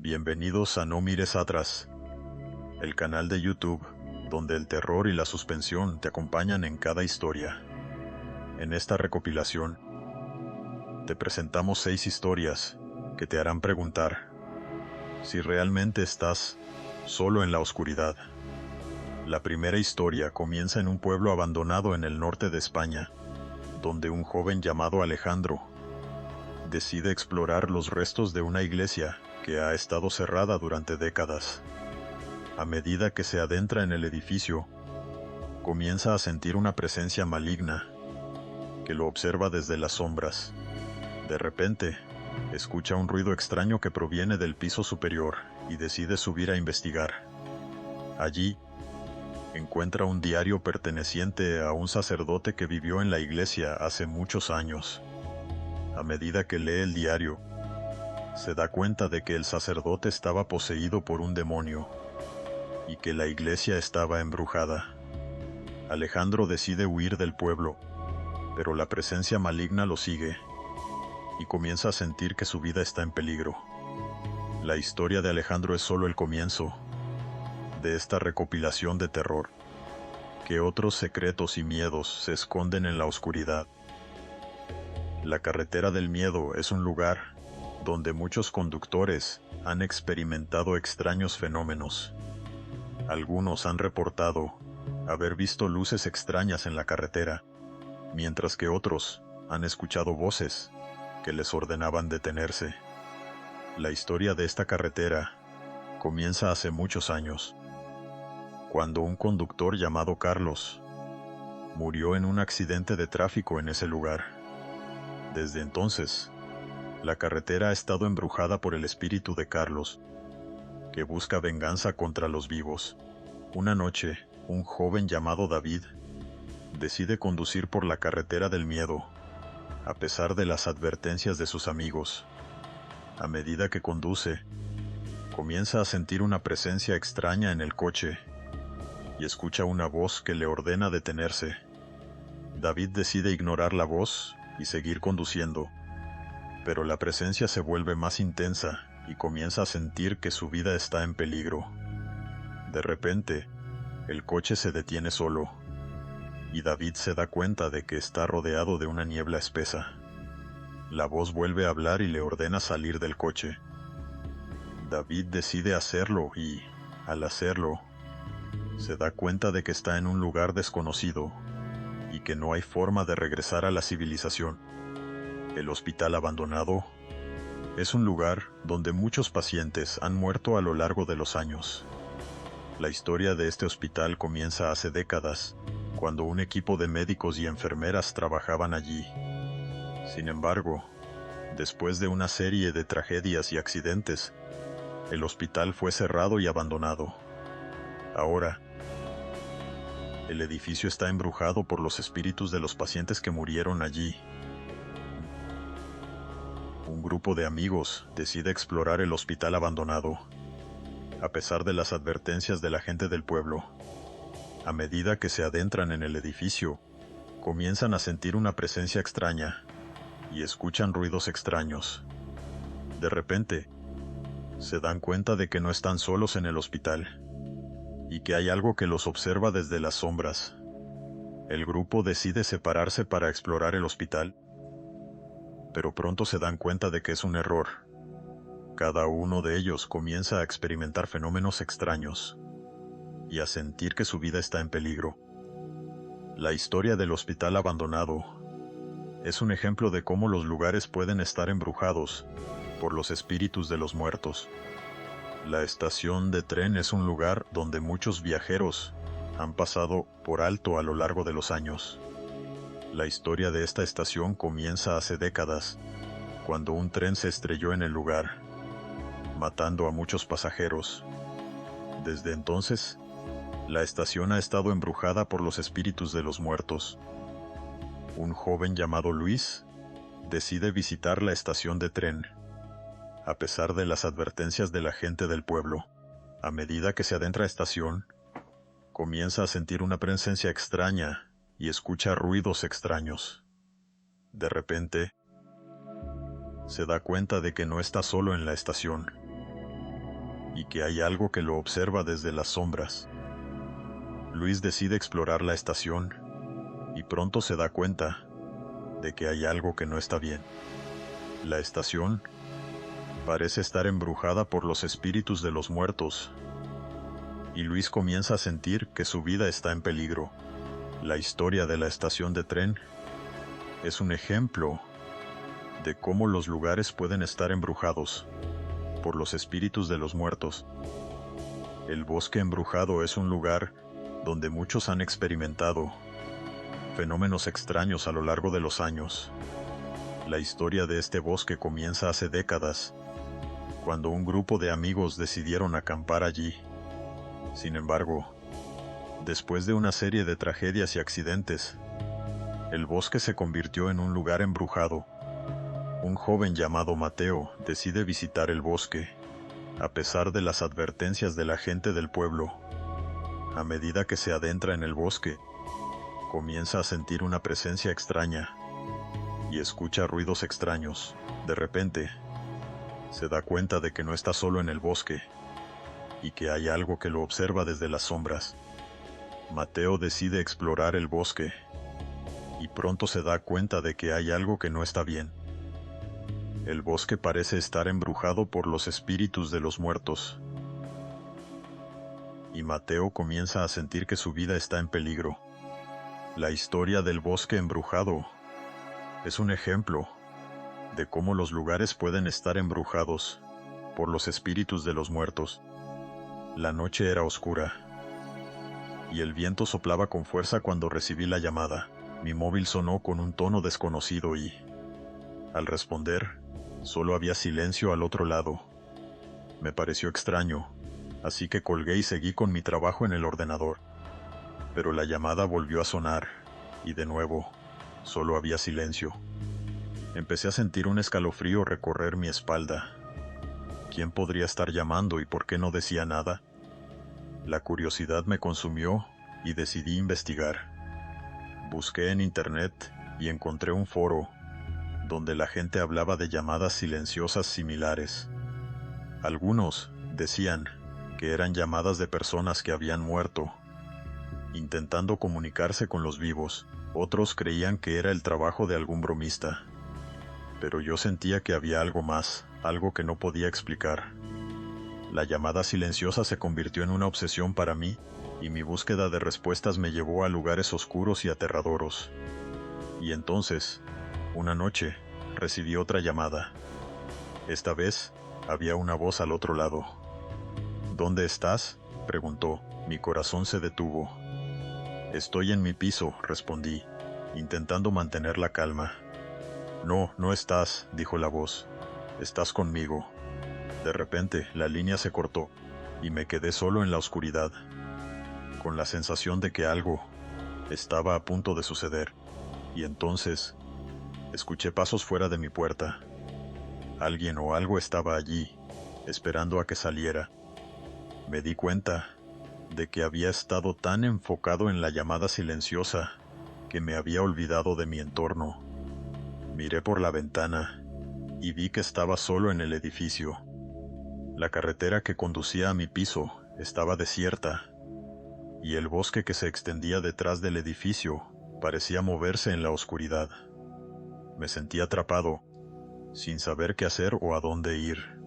Bienvenidos a No Mires Atrás, el canal de YouTube donde el terror y la suspensión te acompañan en cada historia. En esta recopilación, te presentamos 6 historias que te harán preguntar si realmente estás solo en la oscuridad. La primera historia comienza en un pueblo abandonado en el norte de España, donde un joven llamado Alejandro decide explorar los restos de una iglesia que ha estado cerrada durante décadas. A medida que se adentra en el edificio, comienza a sentir una presencia maligna que lo observa desde las sombras. De repente, escucha un ruido extraño que proviene del piso superior y decide subir a investigar. Allí, encuentra un diario perteneciente a un sacerdote que vivió en la iglesia hace muchos años. A medida que lee el diario, se da cuenta de que el sacerdote estaba poseído por un demonio y que la iglesia estaba embrujada. Alejandro decide huir del pueblo, pero la presencia maligna lo sigue y comienza a sentir que su vida está en peligro. La historia de Alejandro es solo el comienzo de esta recopilación de terror. ¿Qué otros secretos y miedos se esconden en la oscuridad? La carretera del miedo es un lugar donde muchos conductores han experimentado extraños fenómenos. Algunos han reportado haber visto luces extrañas en la carretera, mientras que otros han escuchado voces que les ordenaban detenerse. La historia de esta carretera comienza hace muchos años, cuando un conductor llamado Carlos murió en un accidente de tráfico en ese lugar. Desde entonces, la carretera ha estado embrujada por el espíritu de Carlos, que busca venganza contra los vivos. Una noche, un joven llamado David decide conducir por la carretera del miedo, a pesar de las advertencias de sus amigos. A medida que conduce, comienza a sentir una presencia extraña en el coche y escucha una voz que le ordena detenerse. David decide ignorar la voz y seguir conduciendo, pero la presencia se vuelve más intensa y comienza a sentir que su vida está en peligro. De repente, el coche se detiene solo, y David se da cuenta de que está rodeado de una niebla espesa. La voz vuelve a hablar y le ordena salir del coche. David decide hacerlo y, al hacerlo, se da cuenta de que está en un lugar desconocido y que no hay forma de regresar a la civilización. El hospital abandonado es un lugar donde muchos pacientes han muerto a lo largo de los años. La historia de este hospital comienza hace décadas, cuando un equipo de médicos y enfermeras trabajaban allí. Sin embargo, después de una serie de tragedias y accidentes, el hospital fue cerrado y abandonado. Ahora, el edificio está embrujado por los espíritus de los pacientes que murieron allí. Un grupo de amigos decide explorar el hospital abandonado, a pesar de las advertencias de la gente del pueblo. A medida que se adentran en el edificio, comienzan a sentir una presencia extraña y escuchan ruidos extraños. De repente, se dan cuenta de que no están solos en el hospital y que hay algo que los observa desde las sombras. El grupo decide separarse para explorar el hospital, pero pronto se dan cuenta de que es un error. Cada uno de ellos comienza a experimentar fenómenos extraños y a sentir que su vida está en peligro. La historia del hospital abandonado es un ejemplo de cómo los lugares pueden estar embrujados por los espíritus de los muertos. La estación de tren es un lugar donde muchos viajeros han pasado por alto a lo largo de los años. La historia de esta estación comienza hace décadas, cuando un tren se estrelló en el lugar, matando a muchos pasajeros. Desde entonces, la estación ha estado embrujada por los espíritus de los muertos. Un joven llamado Luis decide visitar la estación de tren, a pesar de las advertencias de la gente del pueblo. A medida que se adentra a la estación, comienza a sentir una presencia extraña y escucha ruidos extraños. De repente, se da cuenta de que no está solo en la estación. y que hay algo que lo observa desde las sombras. Luis decide explorar la estación y pronto se da cuenta de que hay algo que no está bien. La estación parece estar embrujada por los espíritus de los muertos y Luis comienza a sentir que su vida está en peligro. La historia de la estación de tren es un ejemplo de cómo los lugares pueden estar embrujados por los espíritus de los muertos. El bosque embrujado es un lugar donde muchos han experimentado fenómenos extraños a lo largo de los años. La historia de este bosque comienza hace décadas, cuando un grupo de amigos decidieron acampar allí. Sin embargo, después de una serie de tragedias y accidentes, el bosque se convirtió en un lugar embrujado. Un joven llamado Mateo decide visitar el bosque, a pesar de las advertencias de la gente del pueblo. A medida que se adentra en el bosque, comienza a sentir una presencia extraña y escucha ruidos extraños. De repente, se da cuenta de que no está solo en el bosque y que hay algo que lo observa desde las sombras. Mateo decide explorar el bosque y pronto se da cuenta de que hay algo que no está bien. El bosque parece estar embrujado por los espíritus de los muertos y Mateo comienza a sentir que su vida está en peligro. La historia del bosque embrujado es un ejemplo de cómo los lugares pueden estar embrujados por los espíritus de los muertos. La noche era oscura y el viento soplaba con fuerza cuando recibí la llamada. Mi móvil sonó con un tono desconocido y, al responder, solo había silencio al otro lado. Me pareció extraño, así que colgué y seguí con mi trabajo en el ordenador. Pero la llamada volvió a sonar, y de nuevo, solo había silencio. Empecé a sentir un escalofrío recorrer mi espalda. ¿Quién podría estar llamando y por qué no decía nada? La curiosidad me consumió y decidí investigar. Busqué en internet y encontré un foro donde la gente hablaba de llamadas silenciosas similares. Algunos decían que eran llamadas de personas que habían muerto, intentando comunicarse con los vivos. Otros creían que era el trabajo de algún bromista. Pero yo sentía que había algo más, algo que no podía explicar. La llamada silenciosa se convirtió en una obsesión para mí, y mi búsqueda de respuestas me llevó a lugares oscuros y aterradores. Y entonces, una noche, recibí otra llamada. Esta vez, había una voz al otro lado. ¿Dónde estás?, preguntó. Mi corazón se detuvo. Estoy en mi piso, respondí, intentando mantener la calma. No, no estás, dijo la voz. Estás conmigo. De repente, la línea se cortó, y me quedé solo en la oscuridad, con la sensación de que algo estaba a punto de suceder. Y entonces, escuché pasos fuera de mi puerta. Alguien o algo estaba allí, esperando a que saliera. Me di cuenta de que había estado tan enfocado en la llamada silenciosa que me había olvidado de mi entorno. Miré por la ventana y vi que estaba solo en el edificio. La carretera que conducía a mi piso estaba desierta, y el bosque que se extendía detrás del edificio parecía moverse en la oscuridad. Me sentí atrapado, sin saber qué hacer o a dónde ir.